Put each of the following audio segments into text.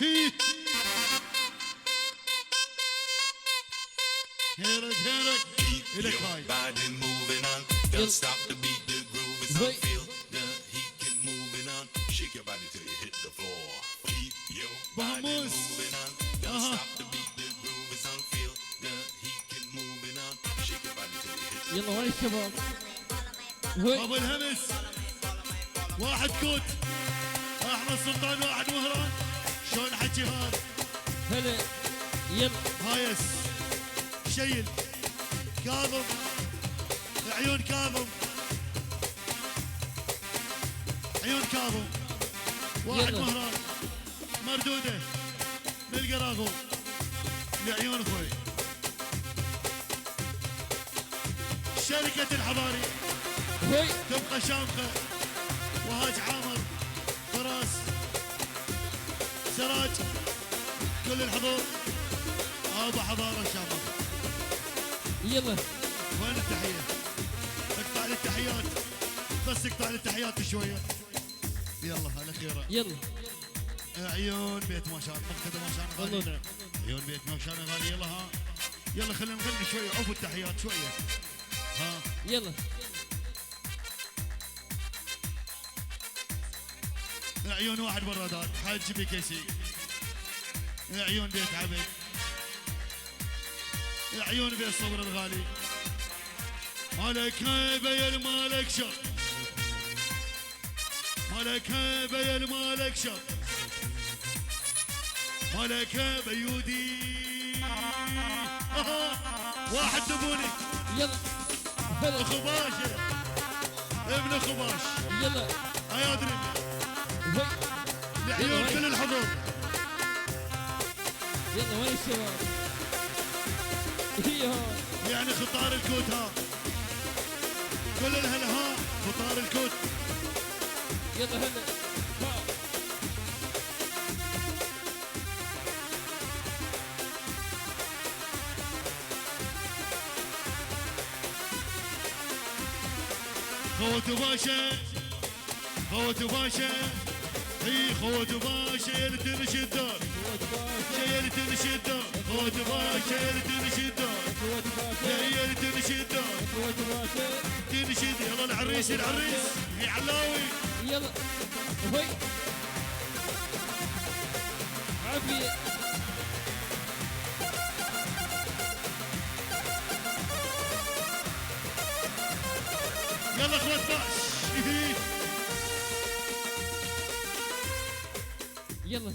هيرك هيرك إلك هاي. Don't stop the beat, the groove is on. Feel the heat, get moving on. Shake your body till you hit the floor. Keep your body moving on. Don't stop the beat, the groove is on. Feel the heat, get moving on. Shake your body till you hit the floor. يلا وين الشباب؟ ابو الهمس واحد كوت، احمد سلطان واحد مهران. شلون حكي هذا؟ هلا يلا هايس شيل كاظم، عيون كاظم، عيون كاظم. واحد يلا. مهران مردوده من القراغو لعيون اخوي. شركة الحضاري هوي تبقى شامخة. وهاج عامر فراس سراج كل الحضور. ابو حضارة شامخة. يلا وين التحية؟ اقطع لي التحيات، بس اقطع لي التحيات شوية. يلا الأخيرة. يلا عيون بيت ماشان، مقتدى ماشان والله غالي. نعم. عيون بيت ماشان غالي. يلا ها، يلا خلينا نغني شوية. عفوا التحيات شوية. ها يلا عيون واحد برادات حاج بكيسي. عيون بيت عبد. عيون بيت صبر الغالي. مالك هيبة يا مالك شر، مالك هيبة يا مالك شر، مالك هيبة يودي. واحد دبوني. يلا هلا خباشة ابن خباش. يلا يا ادري هوي لعيون كل الحضور. يلا وين الشباب؟ هي ها يعني خطار الكوت ها، كل الهلا ها خطار الكوت. يلا هلا ها خوت باشا خوت باشا هي خوت باشا يا اللي تمشي الدار، يا اللي تمشي الدار. خوت باشا يا اللي تمشي الدار، يا اللي تمشي الدار. تمشي. يلا العريس العريس يا علاوي. يلا هوي عافية يلا اخوات باش. يلا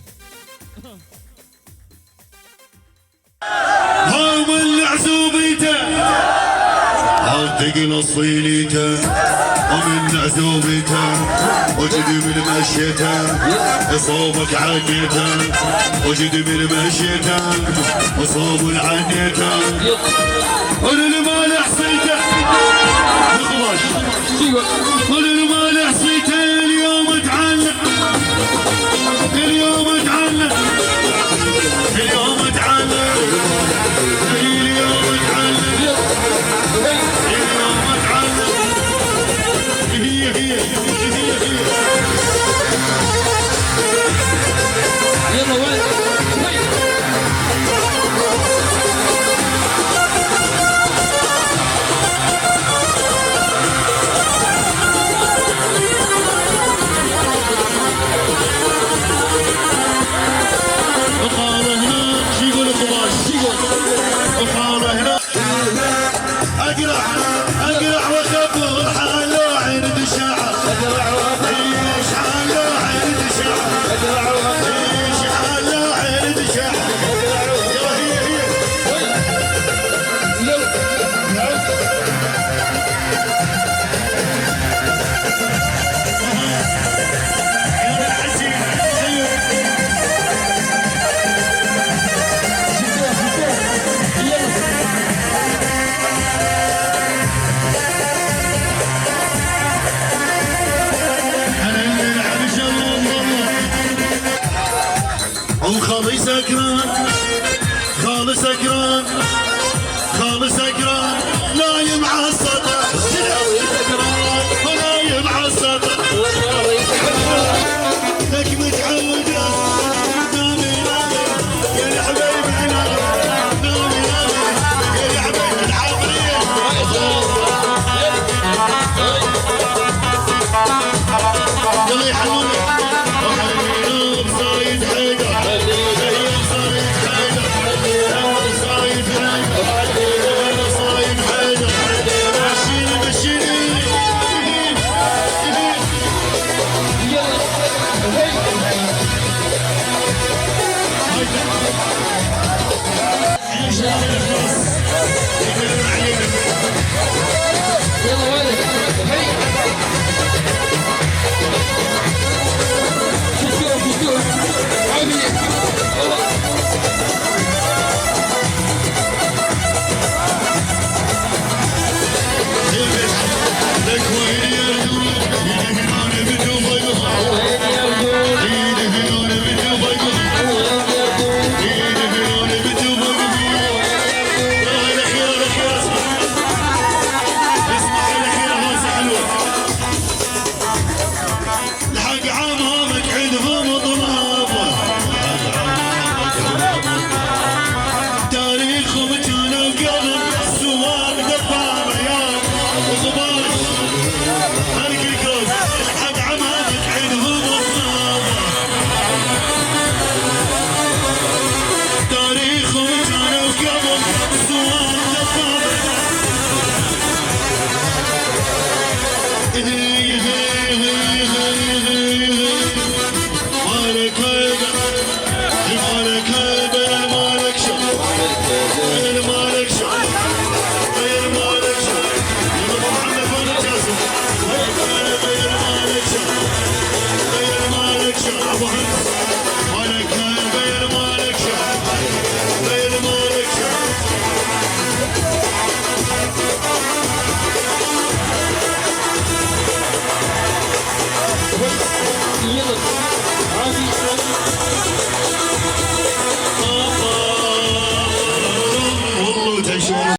هاو من عزوبيته عالثقل الصينيته، ومن عزوبيته وجد من مشيته صوبك عنيته، وجد من مشيته وصوب عنيته. وانا اللي ما لحصيته الخباش، وانا اللي ما لحصيته اليوم اتعلق، اليوم اتعلق، اليوم اتعلق، اليوم اتعلق، اليوم اتعلق. هي يلا وين هوي وقال هناك شي يقول الخباش، شي يقول وقال هناك. اقرع واخبر حاله عند الشعر، ايش حاله عند الشعر، ايش حاله عند الشعر. يلا هي وخالي سكران، خالي سكران، خالي سكران.